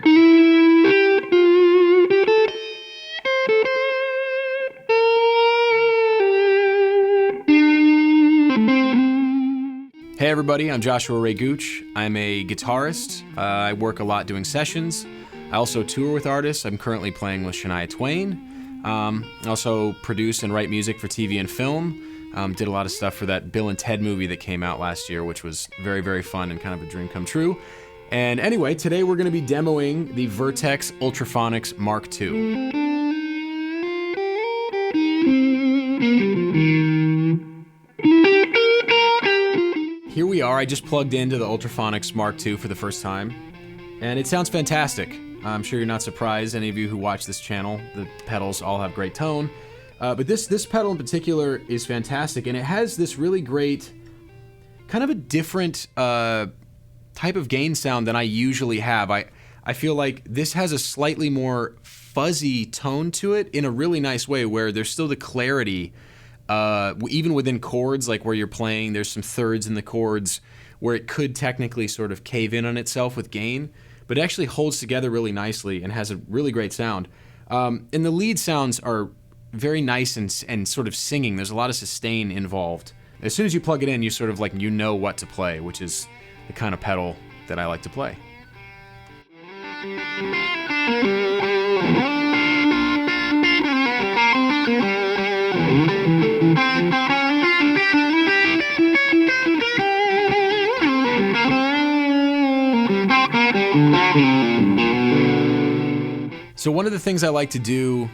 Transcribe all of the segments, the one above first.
Hey everybody, I'm Joshua Ray Gooch. I'm a guitarist. I work a lot doing sessions. I also tour with artists. I'm currently playing with Shania Twain. I also produce and write music for TV and film. Did a lot of stuff for that Bill and Ted movie that came out last year, which was very, very fun and kind of a dream come true. And anyway, today we're going to be demoing the Vertex Ultraphonix Mark II. Here we are. I just plugged into the Ultraphonix Mark II for the first time, and it sounds fantastic. I'm sure you're not surprised, any of you who watch this channel. The pedals all have great tone, but this pedal in particular is fantastic, and it has this really great, kind of a different type of gain sound than I usually have. I feel like this has a slightly more fuzzy tone to it in a really nice way, where there's still the clarity. Even within chords, like where you're playing, there's some thirds in the chords where it could technically sort of cave in on itself with gain, but it actually holds together really nicely and has a really great sound. And the lead sounds are very nice and sort of singing. There's a lot of sustain involved. As soon as you plug it in, you sort of like, you know what to play, which is the kind of pedal that I like to play. So one of the things I like to do,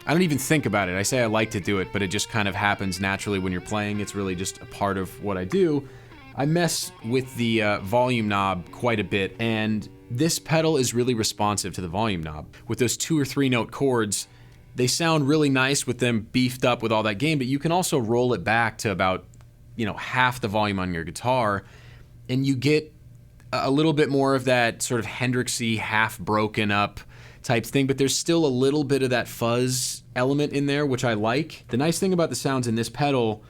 I don't even think about it. I say I like to do it, but it just kind of happens naturally when you're playing. It's really just a part of what I do. I mess with the volume knob quite a bit, and this pedal is really responsive to the volume knob. With those 2 or 3 note chords, they sound really nice with them beefed up with all that gain, but you can also roll it back to about, half the volume on your guitar, and you get a little bit more of that sort of Hendrixy, half broken up type thing, but there's still a little bit of that fuzz element in there, which I like. The nice thing about the sounds in this pedal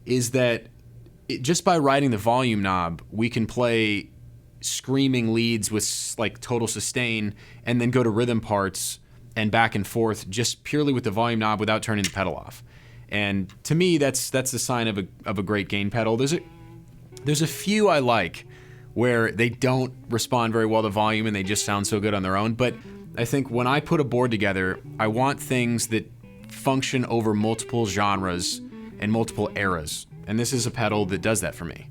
is that just by riding the volume knob, we can play screaming leads with like total sustain and then go to rhythm parts and back and forth just purely with the volume knob without turning the pedal off. And to me, that's the sign of a great gain pedal. There's a few I like where they don't respond very well to volume and they just sound so good on their own, but I think when I put a board together, I want things that function over multiple genres and multiple eras. And this is a pedal that does that for me.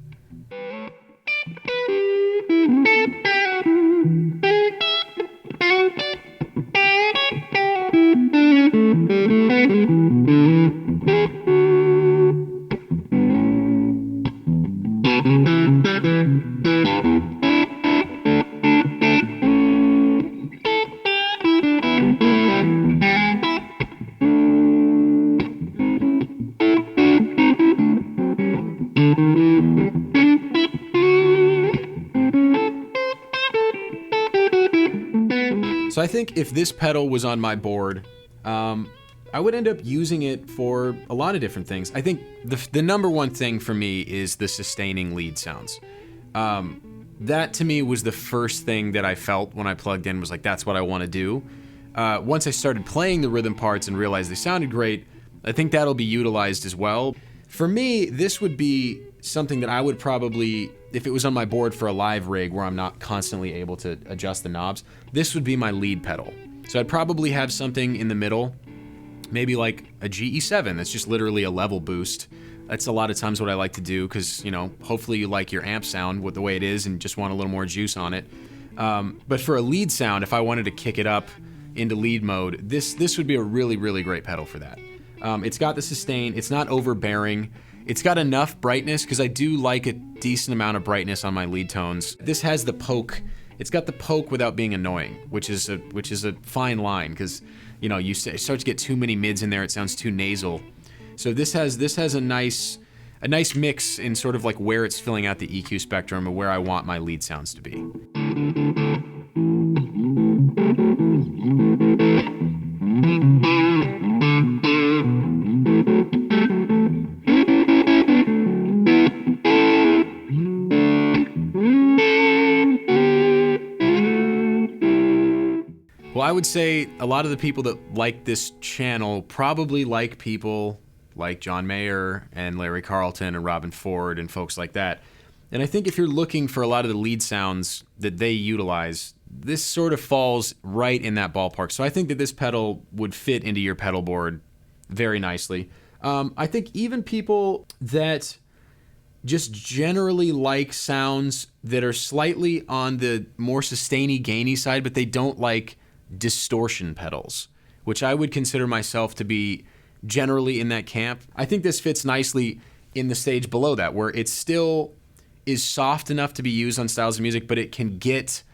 So I think if this pedal was on my board, I would end up using it for a lot of different things. I think the number one thing for me is the sustaining lead sounds. That to me was the first thing that I felt when I plugged in, was like, that's what I want to do. Once I started playing the rhythm parts and realized they sounded great, I think that'll be utilized as well. For me, this would be something that I would probably, if it was on my board for a live rig where I'm not constantly able to adjust the knobs, this would be my lead pedal. So I'd probably have something in the middle, maybe like a GE7 that's just literally a level boost. That's a lot of times what I like to do because, hopefully you like your amp sound with the way it is and just want a little more juice on it. But for a lead sound, if I wanted to kick it up into lead mode, this would be a really, really great pedal for that. It's got the sustain, it's not overbearing. It's got enough brightness, because I do like a decent amount of brightness on my lead tones. This has the poke. It's got the poke without being annoying, which is a fine line, because you start to get too many mids in there. It sounds too nasal. So this has a nice mix in sort of like where it's filling out the EQ spectrum of where I want my lead sounds to be. Well, I would say a lot of the people that like this channel probably like people like John Mayer and Larry Carlton and Robben Ford and folks like that. And I think if you're looking for a lot of the lead sounds that they utilize, this sort of falls right in that ballpark. So I think that this pedal would fit into your pedal board very nicely. I think even people that just generally like sounds that are slightly on the more sustainy, gainy side, but they don't like distortion pedals, which I would consider myself to be generally in that camp. I think this fits nicely in the stage below that, where it still is soft enough to be used on styles of music, but it can get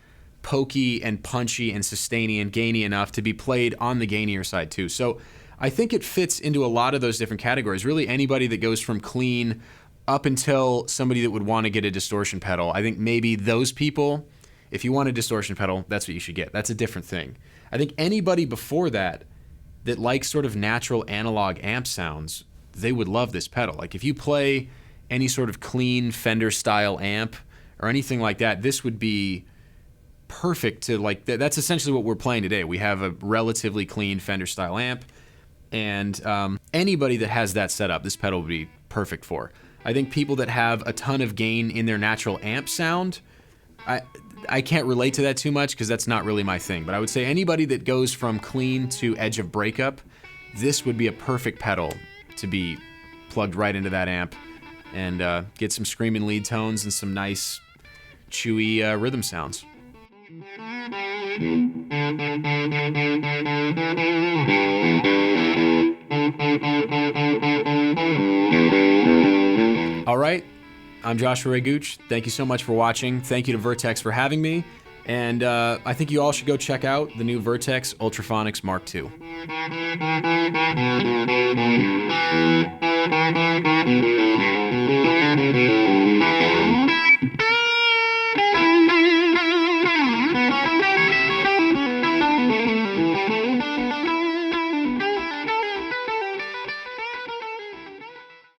pokey and punchy and sustainy and gainy enough to be played on the gainier side too. So I think it fits into a lot of those different categories. Really, anybody that goes from clean up until somebody that would want to get a distortion pedal. I think maybe those people, if you want a distortion pedal, that's what you should get. That's a different thing. I think anybody before that that likes sort of natural analog amp sounds, they would love this pedal. Like if you play any sort of clean Fender style amp or anything like that, this would be perfect to like, that's essentially what we're playing today. We have a relatively clean Fender style amp, and anybody that has that setup, this pedal would be perfect for. I think people that have a ton of gain in their natural amp sound, I can't relate to that too much because that's not really my thing. But I would say anybody that goes from clean to edge of breakup, this would be a perfect pedal to be plugged right into that amp and get some screaming lead tones and some nice chewy rhythm sounds. All right, I'm Joshua Ray Gooch. Thank you so much for watching. Thank you to Vertex for having me. And I think you all should go check out the new Vertex Ultraphonix Mark II.